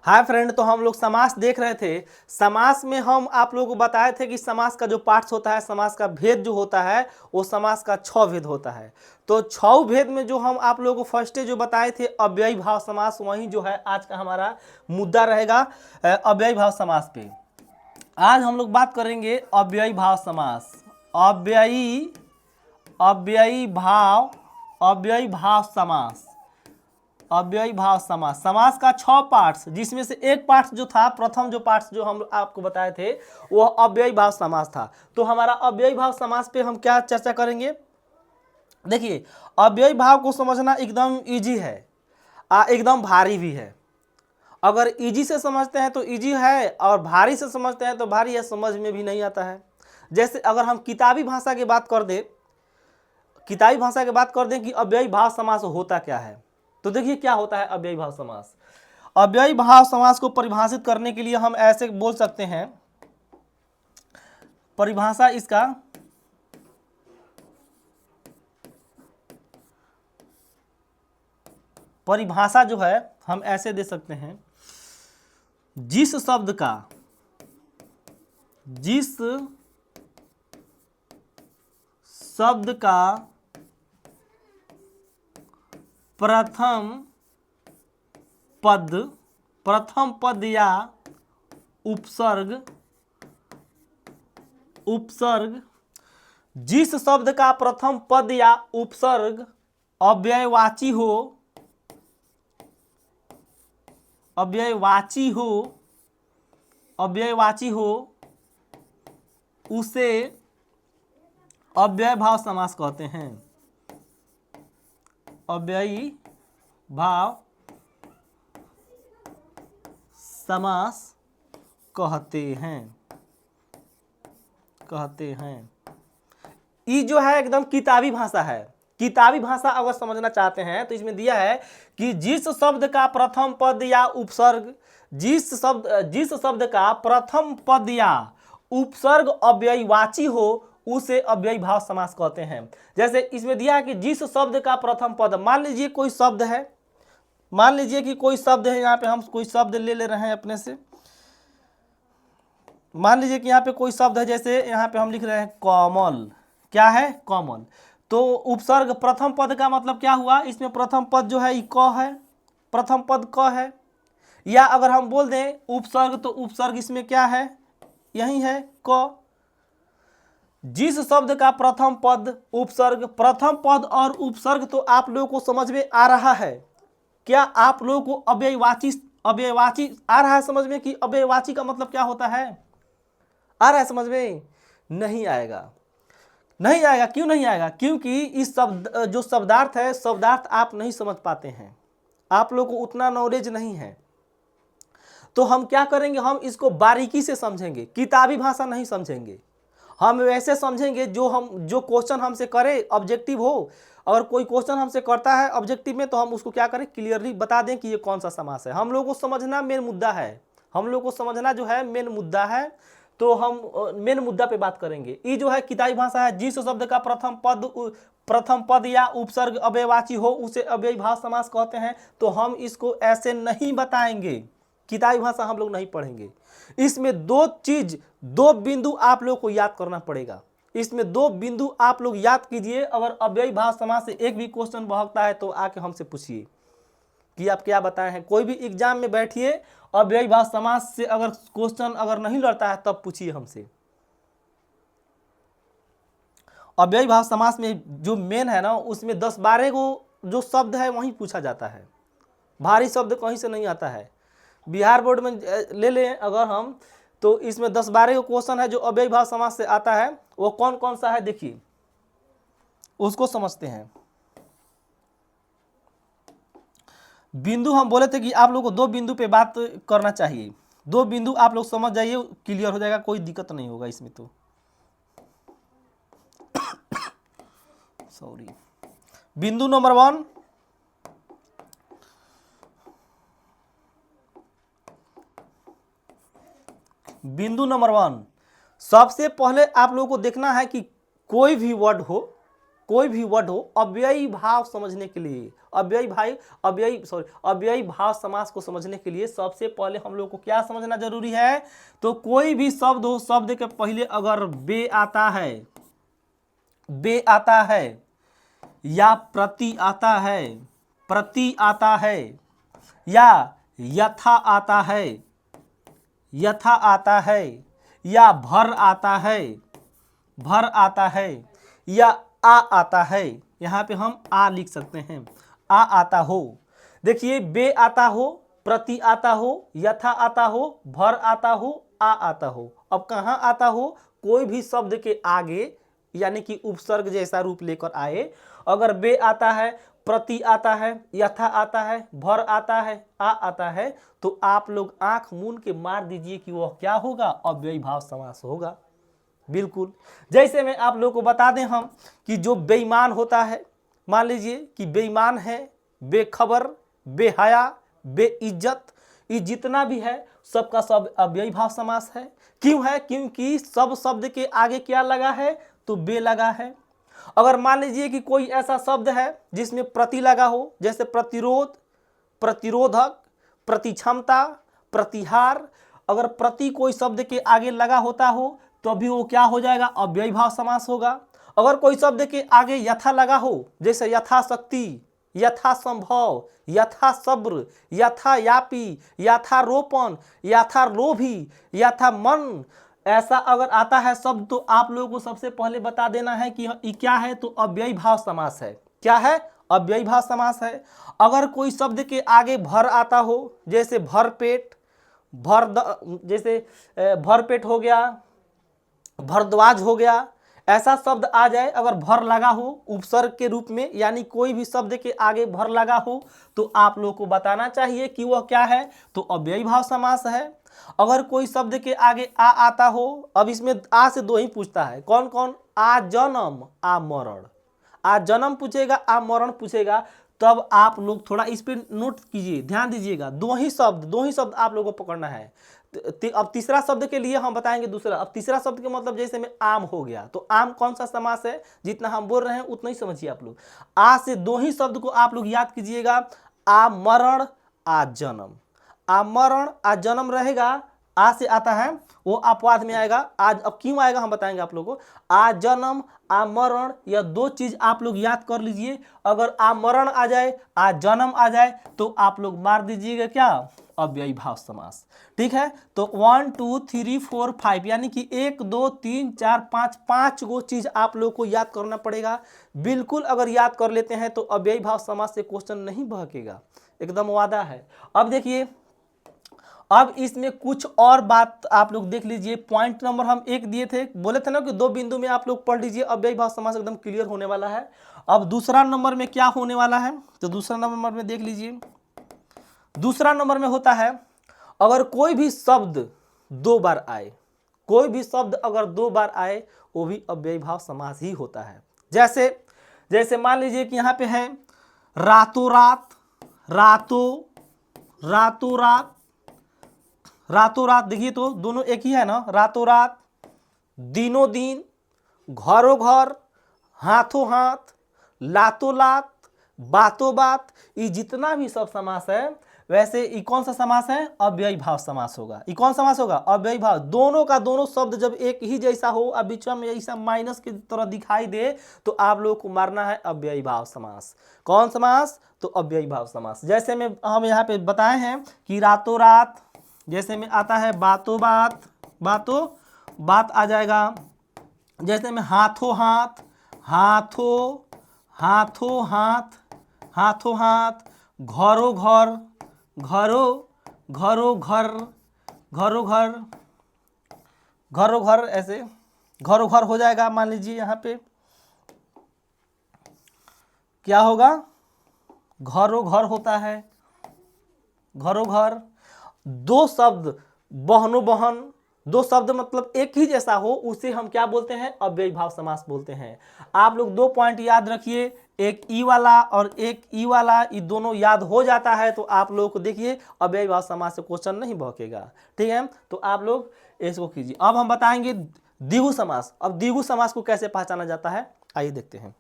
Hi friend, तो हम लोग समास देख रहे थे। समास में हम आप लोगों को बताए थे कि समास का जो पार्ट्स होता है, समास का भेद जो होता है वो समास का 6 भेद होता है। तो 6 भेद में जो हम आप लोगों को फर्स्ट जो बताए थे अव्ययी भाव समास, वही जो है आज का हमारा मुद्दा रहेगा अव्ययी भाव समास पे। आज हम लोग बात करेंगे अव्ययी भाव समास। अव्ययी अव्ययी भाव अव्ययी भाव समास। अव्ययी भाव समास, समास का 6 पार्ट्स, जिसमें से एक पार्ट जो था, प्रथम जो पार्ट्स जो हम आपको बताए थे वो अव्ययी भाव समास था। तो हमारा अव्ययी भाव समास पे हम क्या चर्चा करेंगे। देखिए, अव्ययी भाव को समझना एकदम इजी है, एकदम भारी भी है। अगर इजी से समझते हैं तो इजी है, और भारी से समझते हैं तो भारी है, समझ में भी नहीं आता है। जैसे अगर हम किताबी भाषा की बात कर दें, कि अव्ययी भाव समास होता क्या है, तो देखिए क्या होता है अव्ययी भाव समास। अव्ययी भाव समास को परिभाषित करने के लिए हम ऐसे बोल सकते हैं, परिभाषा इसका परिभाषा जो है हम ऐसे दे सकते हैं, जिस शब्द का प्रथम पद या उपसर्ग जिस शब्द का प्रथम पद या उपसर्ग अव्ययवाची हो उसे अव्ययी भाव समास कहते हैं। अव्ययी भाव समास कहते हैं। ये जो है एकदम किताबी भाषा है। किताबी भाषा अगर समझना चाहते हैं तो इसमें दिया है कि जिस शब्द का प्रथम पद या उपसर्ग अव्ययवाची हो उसे अव्ययी भाव समास कहते हैं। जैसे इसमें दिया है कि जिस शब्द का प्रथम पद, मान लीजिए कोई शब्द है, यहाँ पे हम कोई शब्द ले रहे हैं अपने से। मान लीजिए कि यहाँ पे कोई शब्द है, जैसे यहाँ पे हम लिख रहे हैं कमल। क्या है? कमल। तो उपसर्ग प्रथम पद का मतलब क्या हुआ, इसमें प्रथम पद जो है क है, प्रथम पद क है। या अगर हम बोल दें उपसर्ग, तो उपसर्ग इसमें क्या है, यही है क। जिस शब्द का प्रथम पद प्रथम पद और उपसर्ग तो आप लोगों को समझ में आ रहा है। क्या आप लोगों को अव्ययवाची आ रहा है समझ में, कि अव्ययवाची का मतलब क्या होता है? आ रहा है समझ में? नहीं आएगा। क्यों नहीं आएगा? क्योंकि इस जो शब्दार्थ है, शब्दार्थ आप नहीं समझ पाते हैं, आप लोग को उतना नॉलेज नहीं है। तो हम क्या करेंगे, हम इसको बारीकी से समझेंगे, किताबी भाषा नहीं समझेंगे। हम वैसे समझेंगे जो क्वेश्चन हमसे करे ऑब्जेक्टिव हो। अगर कोई क्वेश्चन हमसे करता है ऑब्जेक्टिव में, तो हम उसको क्या करें, क्लियरली बता दें कि ये कौन सा समास है। हम लोगों को समझना मेन मुद्दा है, मेन मुद्दा है। तो हम मेन मुद्दा पे बात करेंगे। ये जो है किताबी भाषा है, जिस शब्द का प्रथम पद या उपसर्ग अव्ययवाची हो उसे अव्ययी भाव समास कहते हैं। तो हम इसको ऐसे नहीं बताएंगे, किताबी भाषा हम लोग नहीं पढ़ेंगे। इसमें दो बिंदु आप लोग को याद करना पड़ेगा। इसमें 2 बिंदु आप लोग याद कीजिए। अगर अव्ययी भाव समास से एक भी क्वेश्चन बहकता है तो आके हमसे पूछिए कि आप क्या बताए हैं। कोई भी एग्जाम में बैठिए, अव्ययी भाव समास से अगर क्वेश्चन अगर नहीं लड़ता है तब पूछिए हमसे। अव्ययी भाव समास में जो मेन है ना, उसमें 10-12 को जो शब्द है वहीं पूछा जाता है, भारी शब्द कहीं से नहीं आता है। बिहार बोर्ड में ले लें अगर हम, तो इसमें 10-12 को क्वेश्चन है जो अव्ययी भाव समास से आता है। वो कौन कौन सा है देखिए, उसको समझते हैं। बिंदु हम बोले थे कि आप लोग को 2 बिंदु पे बात करना चाहिए। 2 बिंदु आप लोग समझ जाइए, क्लियर हो जाएगा, कोई दिक्कत नहीं होगा इसमें। तो सॉरी, बिंदु नंबर 1, सबसे पहले आप लोगों को देखना है कि कोई भी वर्ड कोई भी वर्ड हो अव्ययी भाव समझने के लिए, अव्ययी भाव समास को समझने के लिए सबसे पहले हम लोग को क्या समझना जरूरी है, तो कोई भी शब्द हो, शब्द के पहले अगर बे आता है या प्रति आता है या यथा आता है या भर आता है या आ आता है, यहाँ पे हम आ लिख सकते हैं, आ आता हो। देखिए बे आता हो, प्रति आता हो, यथा आता हो, भर आता हो, आ आता हो। अब कहाँ आता हो, कोई भी शब्द के आगे यानी कि उपसर्ग जैसा रूप लेकर आए, अगर बे आता है, प्रति आता है, यथा आता है, भर आता है, आ आता है, तो आप लोग आंख मूंद के मार दीजिए कि वह क्या होगा, अव्ययी भाव समास होगा। बिल्कुल जैसे मैं आप लोगों को बता दें हम कि जो बेईमान होता है, मान लीजिए कि बेईमान है, बेखबर, बेहया, बेइज्जत, ये जितना भी है सबका सब अव्ययी भाव समास है। क्यों है, क्योंकि सब शब्द के आगे क्या लगा है, तो बे लगा है। अगर मान लीजिए कि कोई ऐसा शब्द है जिसमें प्रति लगा हो, जैसे प्रतिरोध, प्रतिरोधक, प्रतिक्षमता, प्रतिहार, अगर प्रति कोई शब्द के आगे लगा होता हो तो भी वो क्या हो जाएगा, अव्ययी भाव समास होगा। अगर कोई शब्द के आगे यथा लगा हो, जैसे यथाशक्ति, यथा संभव, यथा सब्र, यथा यापी, यथा रोपण, यथा लोभी, यथा मन, ऐसा अगर आता है शब्द तो आप लोगों को सबसे पहले बता देना है कि ये क्या है, तो अव्ययी भाव समास है। क्या है, अव्ययी भाव समास है। अगर कोई शब्द के आगे भर आता हो, जैसे भरपेट, जैसे भरपेट हो गया, भरद्वाज हो गया, ऐसा शब्द आ जाए अगर भर लगा हो उपसर्ग के रूप में, यानी कोई भी शब्द के आगे भर लगा हो, तो आप लोग को बताना चाहिए कि वह क्या है, तो अव्ययी भाव समास है। अगर कोई शब्द के आगे आ आता हो, अब इसमें आ से दो ही पूछता है, कौन कौन, आ जन्म, आ मरण। आ जन्म पूछेगा, आ मरण पूछेगा, तब आप लोग थोड़ा इस पर नोट कीजिए, ध्यान दीजिएगा। दो ही शब्द आप लोगों को पकड़ना है। अब तीसरा शब्द के लिए हम बताएंगे दूसरा। अब तीसरा शब्द के मतलब जैसे में आम हो गया, तो आम कौन सा समास है, जितना हम बोल रहे हैं उतना ही समझिए आप लोग। आ से दो ही शब्द को आप लोग याद कीजिएगा, आ मरण, आ जन्म। आ मरण, आ जन्म रहेगा, आ से आता है वो अपवाद में आएगा। आज अब क्यों आएगा हम बताएंगे आप लोगों को। आ जन्म, आ मरण, यह दो चीज आप लोग याद कर लीजिए। अगर आ मरण आ जाए, आ जन्म आ जाए, तो आप लोग मार दीजिएगा क्या, अव्ययी भाव समास। ठीक है, तो 1 2 3 4 5 यानी कि 1 2 3 4 5 5 गो चीज आप लोग को याद करना पड़ेगा। बिल्कुल अगर याद कर लेते हैं तो अव्ययी भाव समास से क्वेश्चन नहीं बहकेगा, एकदम वादा है। अब देखिए, अब इसमें कुछ और बात आप लोग देख लीजिए। पॉइंट नंबर हम 1 दिए थे, बोले थे ना कि 2 बिंदु में आप लोग पढ़ लीजिए, अव्ययी भाव समास एकदम क्लियर होने वाला है। अब दूसरा नंबर में क्या होने वाला है, तो दूसरा नंबर में देख लीजिए। दूसरा नंबर में होता है, अगर कोई भी शब्द 2 बार आए, कोई भी शब्द अगर 2 बार आए, वो भी अव्ययी भाव समास ही होता है। जैसे मान लीजिए कि यहाँ पे है रातों रात, रातों रात, देखिए तो दोनों एक ही है ना, रातों रात, दिनों दिन, घरों घर, हाथों हाथ, लातों लात, बातों बात, ये जितना भी सब समास है, वैसे ये कौन सा समास है, अव्ययी भाव समास होगा। ये कौन समास होगा, अव्ययी भाव। दोनों का दोनों शब्द जब एक ही जैसा हो, अब बीच में ऐसा माइनस की तरह दिखाई दे, तो आप लोगों को मारना है अव्ययी भाव समास। कौन समास, तो अव्ययी भाव समास। जैसे में हम यहाँ पे बताए हैं कि रातों रात, जैसे में आता है बातों बात आ जाएगा। जैसे में हाथों हाथ, हाथों हाथ, घरों घर, घरों घर, ऐसे घरों घर हो जाएगा। मान लीजिए यहाँ पे क्या होगा, घरों घर होता है, घरों घर। 2 शब्द बहनों बहन, 2 शब्द मतलब एक ही जैसा हो, उसे हम क्या बोलते हैं, अव्ययी भाव समास बोलते हैं। आप लोग 2 पॉइंट याद रखिए, एक ई वाला और एक ई वाला, ये दोनों याद हो जाता है तो आप लोग को देखिए अव्ययी भाव समास से क्वेश्चन नहीं बहकेगा। ठीक है, तो आप लोग इसको कीजिए। अब हम बताएंगे द्विगु समास। अब द्विगु समास को कैसे पहचाना जाता है, आइए देखते हैं।